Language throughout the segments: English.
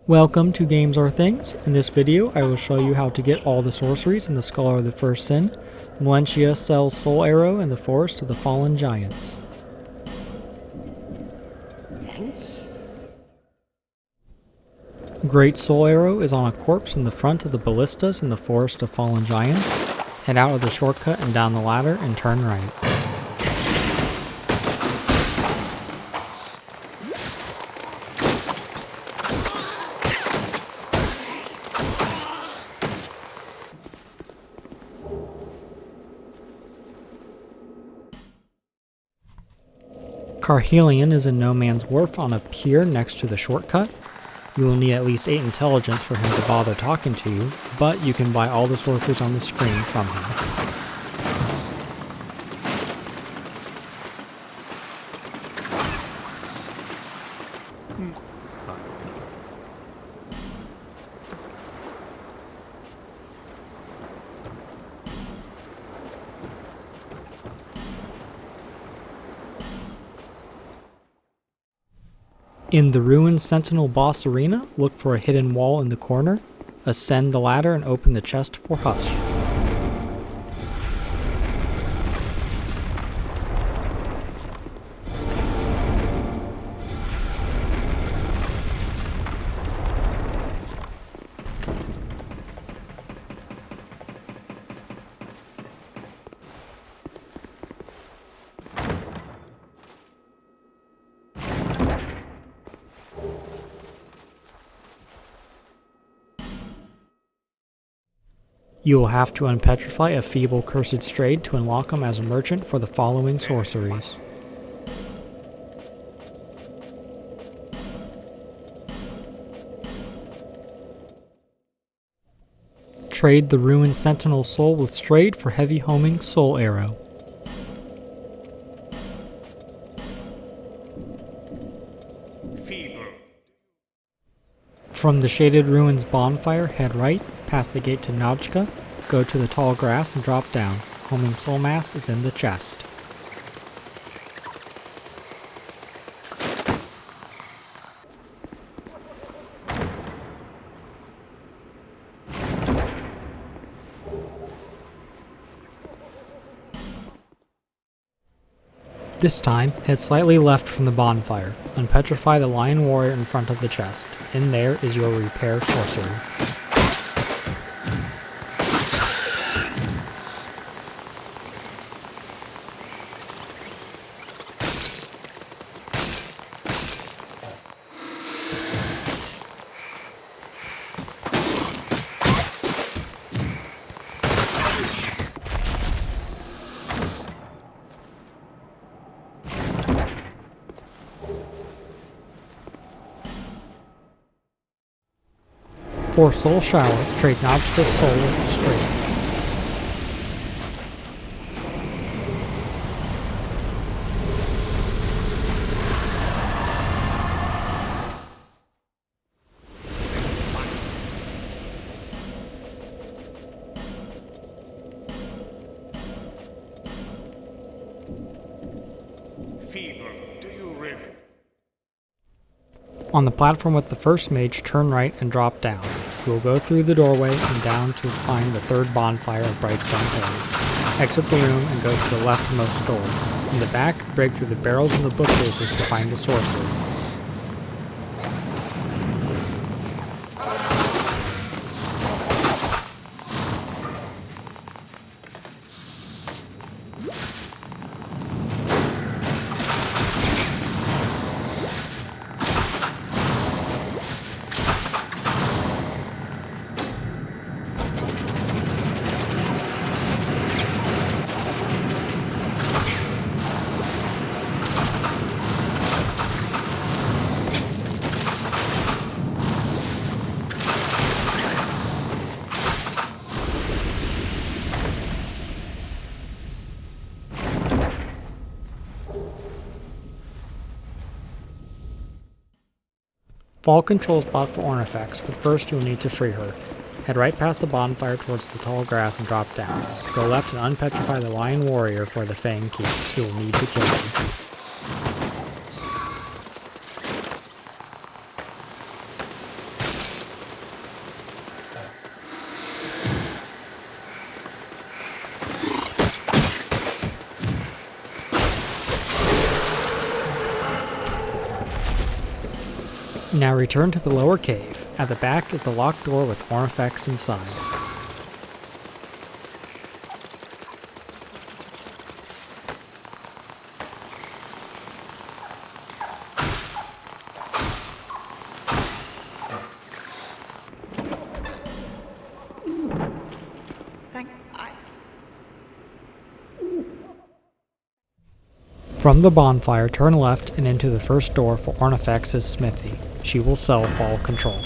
Welcome to Games or Things. In this video, I will show you how to get all the sorceries in the Scholar of the First Sin, Valencia sells Soul Arrow in the Forest of the Fallen Giants. Great Soul Arrow is on a corpse in the front of the ballistas in the Forest of Fallen Giants. Head out of the shortcut and down the ladder and turn right. Chameleon is in No Man's Wharf on a pier next to the shortcut. You will need at least 8 intelligence for him to bother talking to you, but you can buy all the sorceries on the screen from him. In the Ruined Sentinel boss arena, look for a hidden wall in the corner, ascend the ladder and open the chest for Hush. You will have to unpetrify a feeble cursed strayed to unlock him as a merchant for the following sorceries. Trade the Ruined Sentinel Soul with Strayed for Heavy Homing Soul Arrow. From the Shaded Ruins bonfire, head right, past the gate to Najka, go to the tall grass and drop down. Homing Soulmass is in the chest. This time, head slightly left from the bonfire. Unpetrify the Lion Warrior in front of the chest. In there is your repair sorcery. For Soul Shower, trade Najka's Soul with Strayed. On the platform with the first mage, turn right and drop down. You will go through the doorway and down to find the third bonfire of Brightstone Hill. Exit the room and go to the leftmost door. In the back, break through the barrels and the bookcases to find the sorcery. Fall control spot for Ornifex, but first you will need to free her. Head right past the bonfire towards the tall grass and drop down. Go left and unpetrify the Lion Warrior for the Fang Key. You will need to kill him. Now return to the lower cave. At the back is a locked door with artifacts inside. From the bonfire, turn left and into the first door for Ornifex's smithy. She will sell fall control.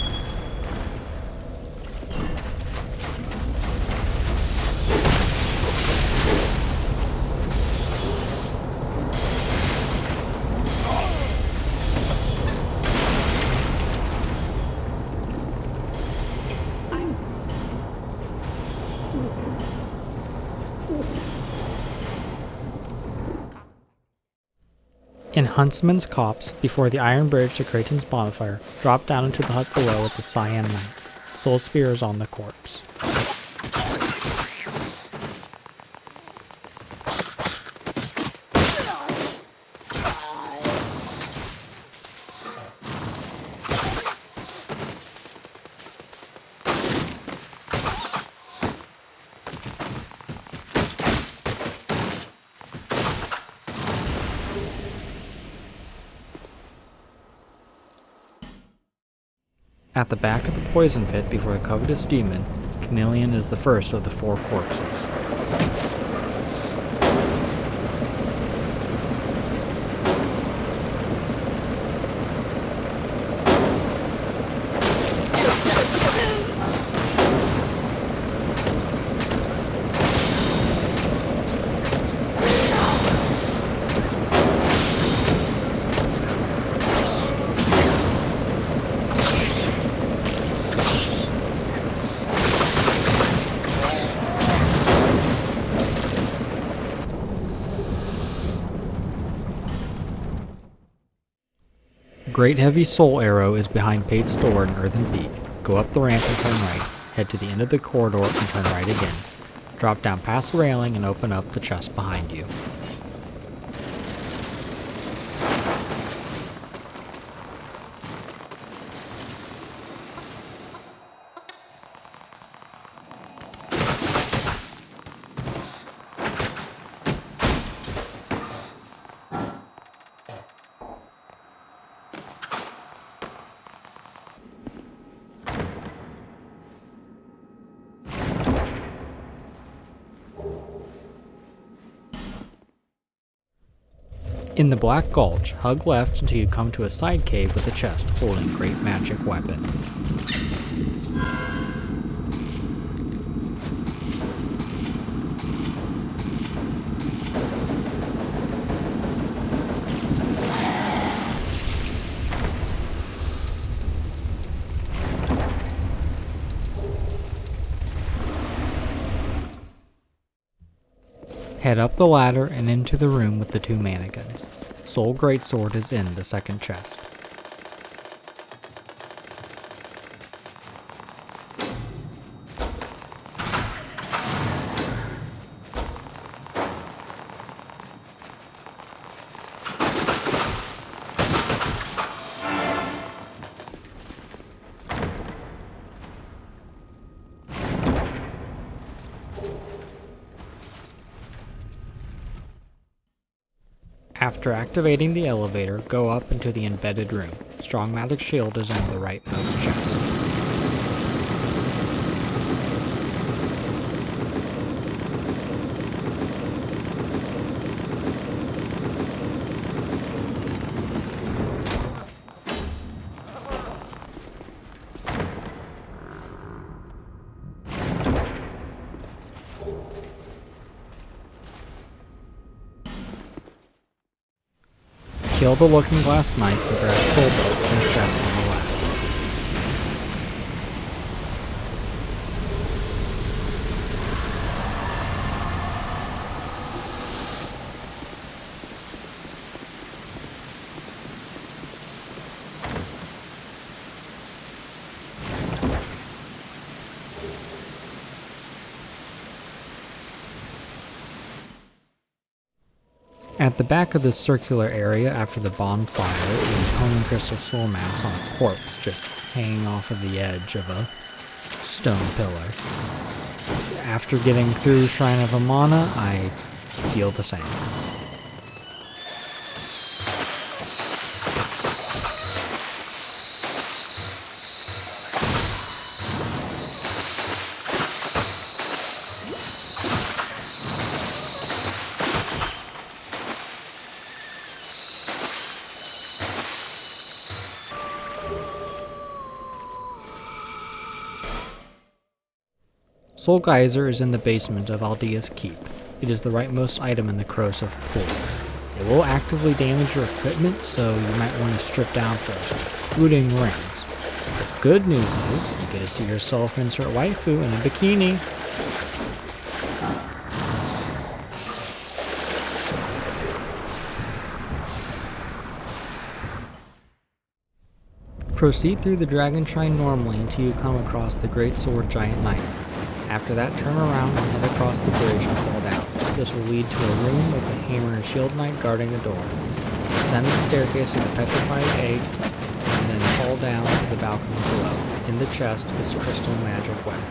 In Huntsman's Copse, before the iron bridge to Creighton's bonfire, drop down into the hut below with the Cyan Knight. Soul Spear is on the corpse. At the back of the poison pit before the covetous demon, Chameleon is the first of the 4 corpses. Great Heavy Soul Arrow is behind Pate's door in Earthen Peak. Go up the ramp and turn right. Head to the end of the corridor and turn right again. Drop down past the railing and open up the chest behind you. In the Black Gulch, hug left until you come to a side cave with a chest holding great magic weapon. Head up the ladder and into the room with the 2 mannequins. Soul Greatsword is in the second chest. After activating the elevator, go up into the embedded room. Strong Magic Shield is in the rightmost chest. Kill the Looking Glass Knight and grab Soul Bolt from the chest on the left. At the back of this circular area after the bonfire is Homing Crystal Soulmass on a corpse just hanging off of the edge of a stone pillar. After getting through Shrine of Amana, I feel the same. Soul Geyser is in the basement of Aldea's Keep. It is the rightmost item in the corrosive pool. It will actively damage your equipment, so you might want to strip down first, including rings. The good news is, you get to see yourself insert waifu in a bikini. Proceed through the Dragon Shrine normally until you come across the Greatsword Giant Knight. After that, turn around and head across the bridge and fall down. This will lead to a room with a hammer and shield knight guarding a door. Ascend the staircase with a petrified egg, and then fall down to the balcony below. In the chest is crystal magic weapon.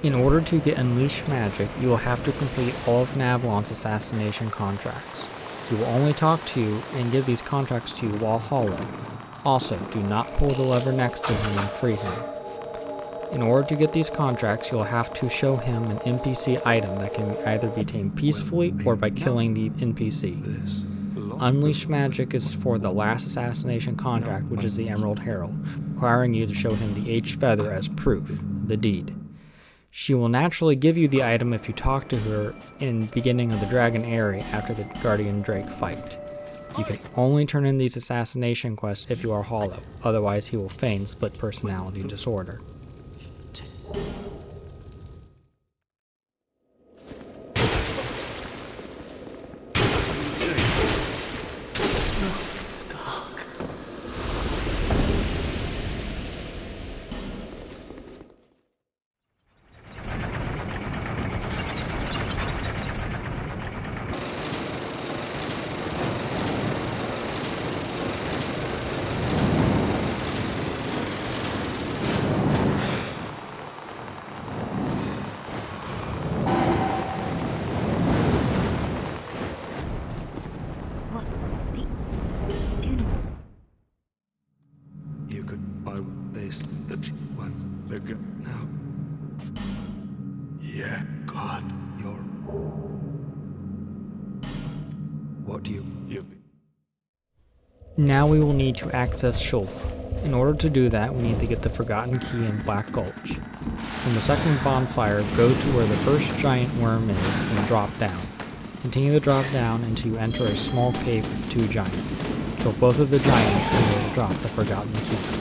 In order to get Unleash Magic, you will have to complete all of Navlon's assassination contracts. He will only talk to you and give these contracts to you while hollow. Also, do not pull the lever next to him and free him. In order to get these contracts, you'll have to show him an NPC item that can either be tamed peacefully or by killing the NPC. Unleash Magic is for the last assassination contract, which is the Emerald Herald, requiring you to show him the H-Feather as proof, the deed. She will naturally give you the item if you talk to her in the beginning of the Dragon area after the Guardian Drake fight. You can only turn in these assassination quests if you are hollow, otherwise he will feign split personality disorder. Now we will need to access Shulva. In order to do that, we need to get the Forgotten Key in Black Gulch. From the second bonfire, go to where the first giant worm is and drop down. Continue to drop down until you enter a small cave with 2 giants. Kill both of the giants and you will drop the Forgotten Key.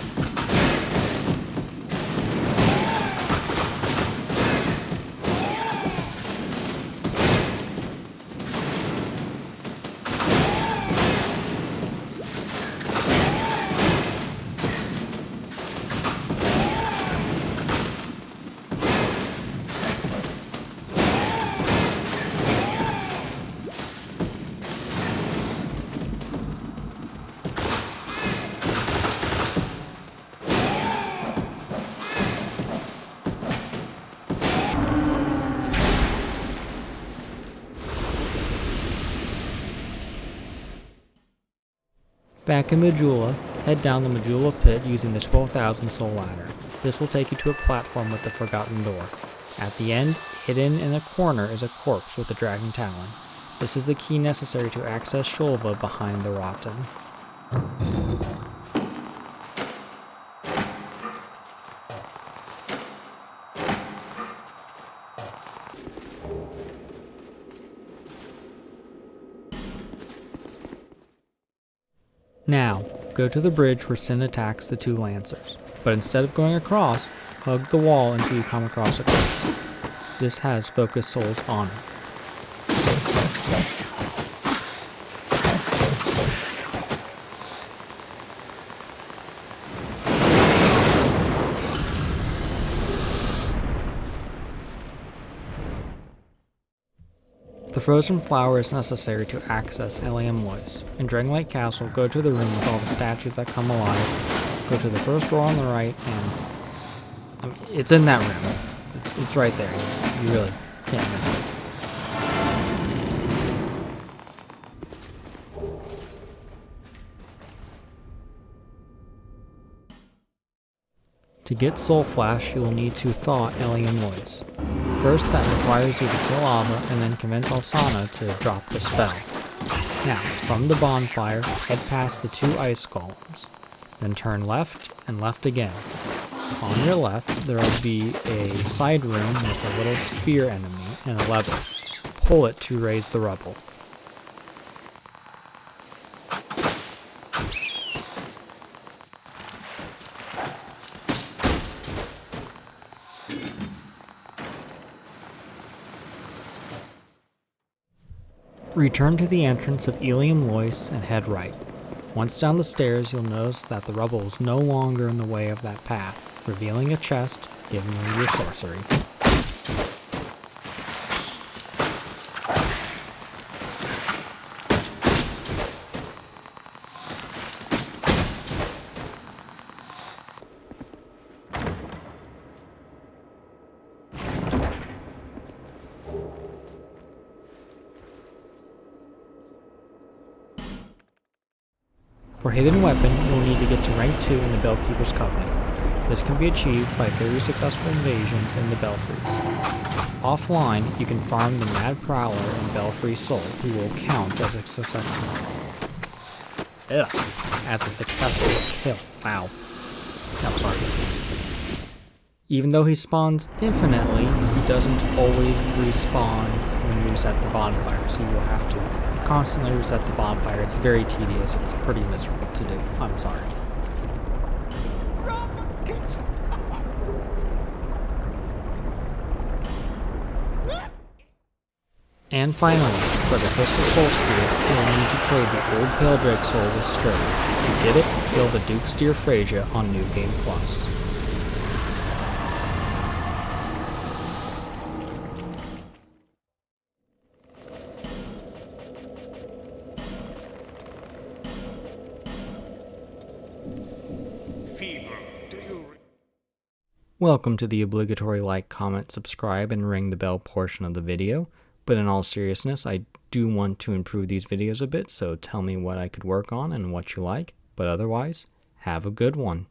Back in Majula, head down the Majula pit using the 12,000 soul ladder. This will take you to a platform with the forgotten door. At the end, hidden in a corner, is a corpse with a dragon talon. This is the key necessary to access Shulva behind the Rotten. Now, go to the bridge where Sin attacks the two Lancers, but instead of going across, hug the wall until you come across a cliff. This has Focus Souls on it. The frozen flower is necessary to access Helium Lois. In Dragonlight Castle, go to the room with all the statues that come alive. Go to the first door on the right, and it's in that room. It's right there. You really can't miss it. To get Soul Flash, you will need to thaw Helium Lois. First, that requires you to kill Ava and then convince Alsana to drop the spell. Now, from the bonfire, head past the two ice golems. Then turn left and left again. On your left, there will be a side room with a little spear enemy and a lever. Pull it to raise the rubble. Return to the entrance of Helium Lois and head right. Once down the stairs, you'll notice that the rubble is no longer in the way of that path, revealing a chest, giving you your sorcery. For Hidden Weapon, you'll need to get to rank 2 in the Bellkeeper's Covenant. This can be achieved by 30 successful invasions in the Belfries. Offline, you can farm the Mad Prowler and Belfry Soul, who will count as a successful kill. Wow. That was hard. Even though he spawns infinitely, he doesn't always respawn when you reset the bonfire, so you will have to constantly reset the bonfire. It's very tedious. It's pretty miserable to do. I'm sorry. And finally, for the Crystal Soul Spirit, you'll need to trade the old Pale Drake Soul with Scourge. To get it, kill the Duke's Deer Freyja on New Game Plus. Welcome to the obligatory like, comment, subscribe, and ring the bell portion of the video, but in all seriousness, I do want to improve these videos a bit, so tell me what I could work on and what you like, but otherwise, have a good one.